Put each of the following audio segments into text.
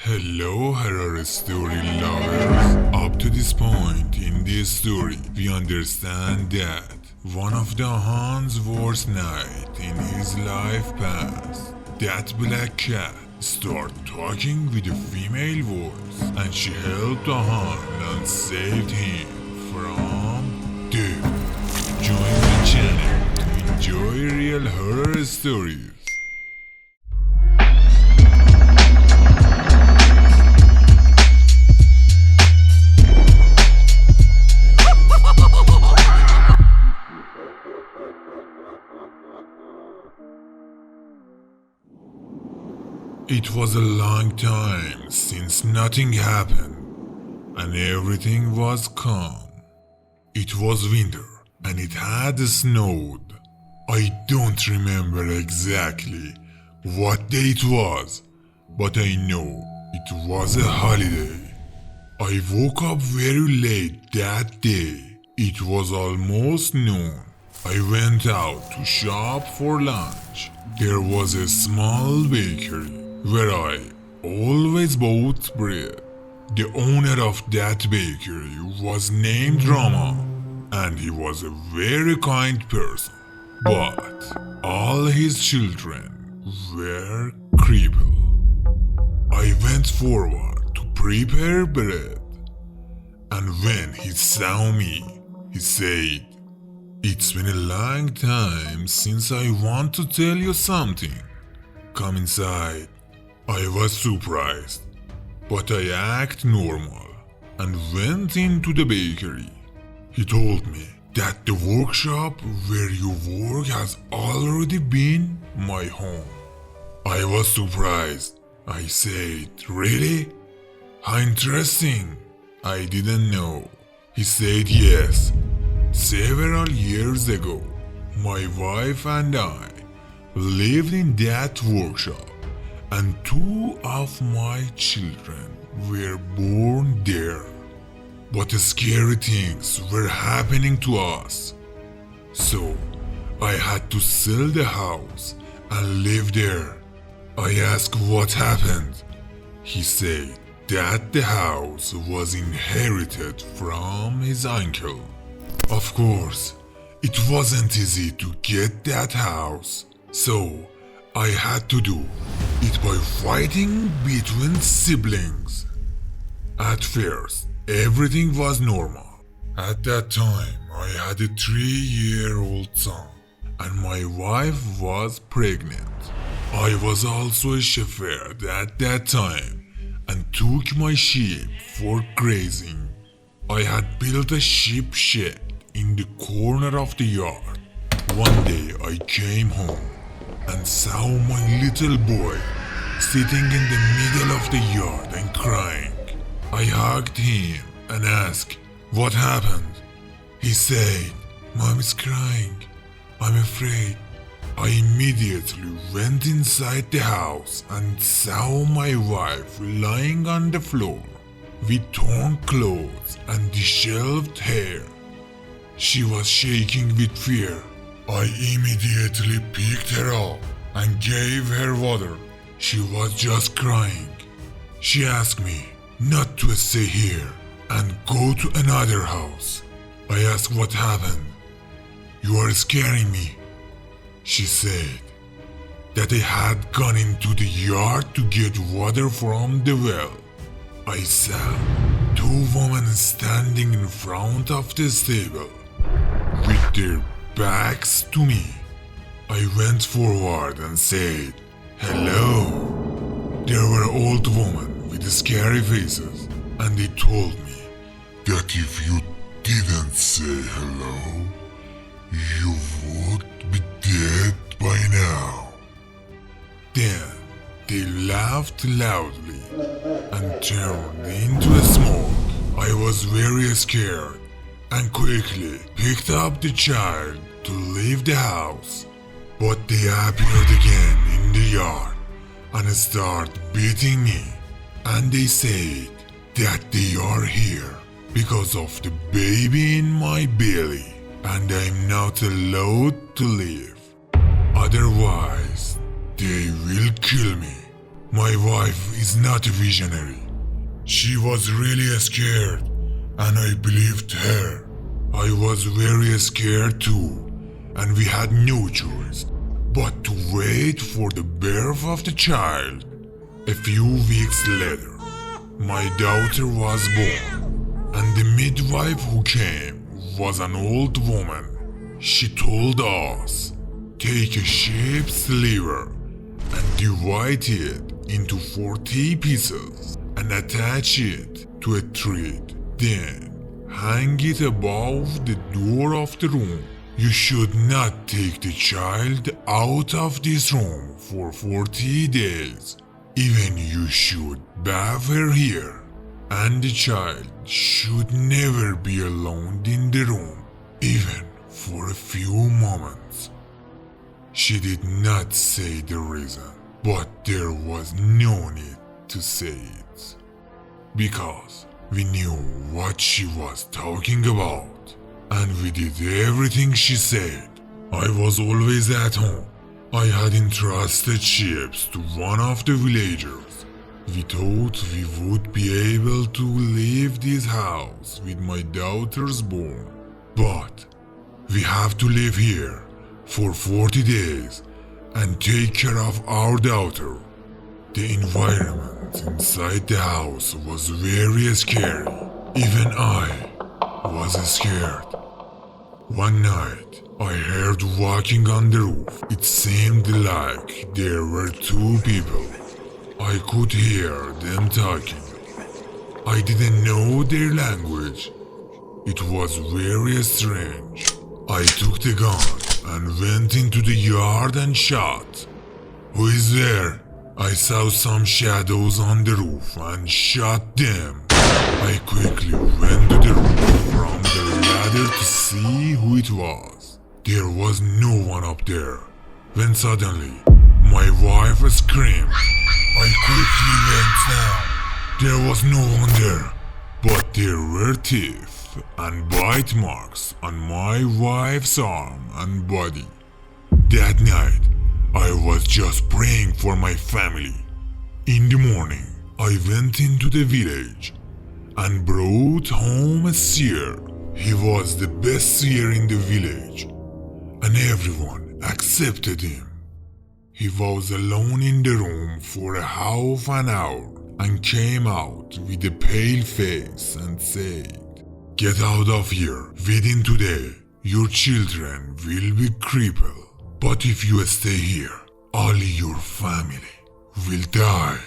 Hello horror story lovers. Up to this point in the story, we understand that one of the Han's worst night in his life passed. That black cat started talking with a female voice and she helped the Han and saved him from death. Join the channel to enjoy real horror stories. It was a long time since nothing happened and everything was calm. It was winter and it had snowed. I don't remember exactly what day it was, but I know it was a holiday. I woke up very late that day. It was almost noon. I went out to shop for lunch. There was a small bakery where I always bought bread. The owner of that bakery was named Rama, and he was a very kind person. But all his children were crippled. I went forward to prepare bread, and when he saw me, he said, "It's been a long time since I want to tell you something. Come inside." I was surprised, but I acted normal and went into the bakery. He told me that the workshop where you work has already been my home. I was surprised. I said, "Really? How interesting. I didn't know." He said, "Yes. Several years ago, my wife and I lived in that workshop, and two of my children were born there. But scary things were happening to us. So I had to sell the house and live there." I asked what happened. He said that the house was inherited from his uncle. Of course, it wasn't easy to get that house, so I had to do it by fighting between siblings. At first, everything was normal. At that time, I had a 3-year-old son, and my wife was pregnant. I was also a shepherd at that time and took my sheep for grazing. I had built a sheep shed in the corner of the yard. One day I came home and saw my little boy sitting in the middle of the yard and crying. I hugged him and asked, "What happened?" He said, "Mom is crying. I'm afraid." I immediately went inside the house and saw my wife lying on the floor with torn clothes and disheveled hair. She was shaking with fear. I immediately picked her up and gave her water. She was just crying. She asked me not to stay here and go to another house. I asked what happened. "You are scaring me." She said that I had gone into the yard to get water from the well. I saw two women standing in front of the stable with their backs to me. I went forward and said, "Hello." There were old women with scary faces, and they told me that if you didn't say hello, you would be dead by now. Then they laughed loudly and turned into a smoke. I was very scared and quickly picked up the child to leave the house. But they appeared again in the yard and started beating me. And they said that they are here because of the baby in my belly, and I'm not allowed to leave. Otherwise, they will kill me. My wife is not a visionary. She was really scared, and I believed her. I was very scared too, and we had no choice but to wait for the birth of the child. A few weeks later, my daughter was born, and the midwife who came was an old woman. She told us, take a sheep's liver and divide it into 40 pieces and attach it to a thread. Then hang it above the door of the room. You should not take the child out of this room for 40 days. Even you should bathe her here, and the child should never be alone in the room, even for a few moments. She did not say the reason, but there was no need to say it, because we knew what she was talking about, and we did everything she said. I was always at home. I had entrusted sheep to one of the villagers. We thought we would be able to leave this house with my daughters born, but we have to live here for 40 days and take care of our daughter. The environment inside the house was very scary. Even I was scared. One night, I heard walking on the roof. It seemed like there were two people. I could hear them talking. I didn't know their language. It was very strange. I took the gun and went into the yard and shot. Who is there? I saw some shadows on the roof and shot them. I quickly went to the roof from the ladder to see who it was. There was no one up there. When suddenly, my wife screamed. I quickly went down. There was no one there, but there were teeth and bite marks on my wife's arm and body. That night, I was just praying for my family. In the morning, I went into the village and brought home a seer. He was the best seer in the village, and everyone accepted him. He was alone in the room for a half an hour and came out with a pale face and said, "Get out of here. Within today, your children will be crippled. But if you stay here, only your family will die."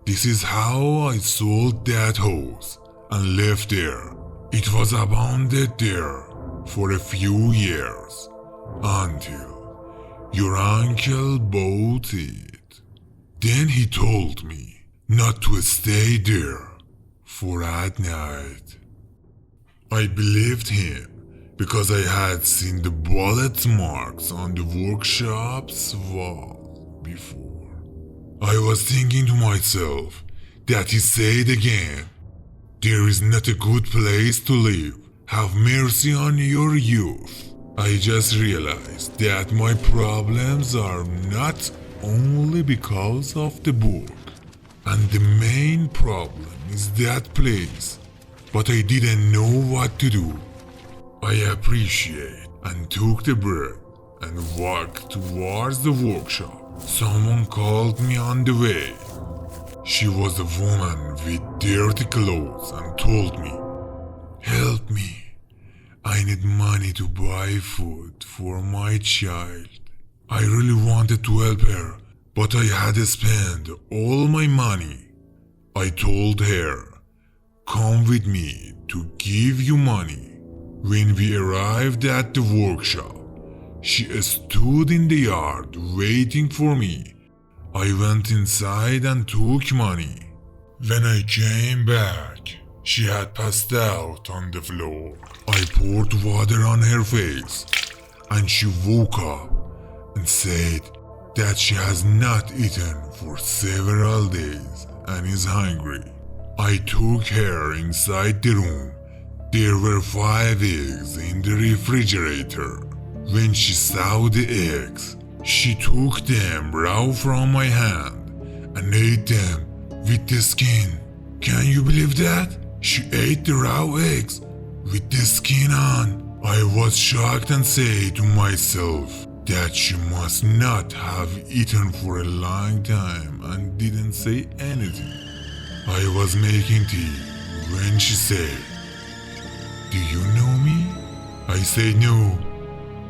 This is how I sold that house and left there. It was abandoned there for a few years until your uncle bought it. Then he told me not to stay there for at night. I believed him because I had seen the bullet marks on the workshop's wall before. I was thinking to myself that he said again, "There is not a good place to live. Have mercy on your youth." I just realized that my problems are not only because of the book, and the main problem is that place, but I didn't know what to do. I appreciate and took the bread and walked towards the workshop. Someone called me on the way. She was a woman with dirty clothes and told me, "Help me. I need money to buy food for my child." I really wanted to help her, but I had spent all my money. I told her, "Come with me to give you money." When we arrived at the workshop, she stood in the yard waiting for me. I went inside and took money. When I came back, she had passed out on the floor. I poured water on her face, and she woke up and said that she has not eaten for several days and is hungry. I took her inside the room. There were 5 eggs in the refrigerator. When she saw the eggs, she took them raw from my hand and ate them with the skin. Can you believe that? She ate the raw eggs with the skin on. I was shocked and said to myself that she must not have eaten for a long time and didn't say anything. I was making tea when she said, "Do you know me?" I said no.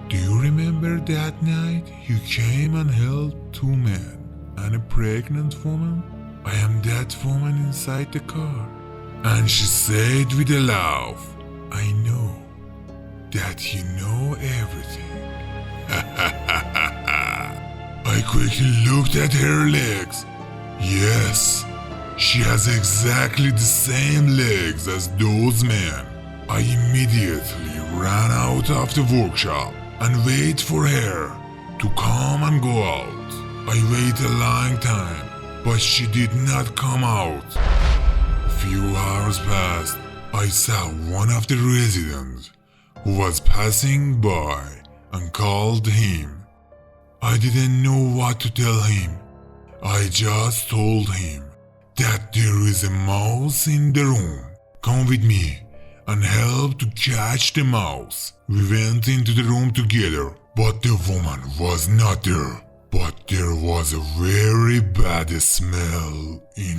"Do you remember that night you came and held two men and a pregnant woman? I am that woman inside the car." And she said with a laugh, "I know that you know everything." I quickly looked at her legs. Yes, she has exactly the same legs as those men. I immediately ran out of the workshop and waited for her to come and go out. I waited a long time, but she did not come out. A few hours passed. I saw one of the residents who was passing by and called him. I didn't know what to tell him. I just told him that there is a mouse in the room. Come with me and help to catch the mouse. We went into the room together, but the woman was not there. But there was a very bad smell in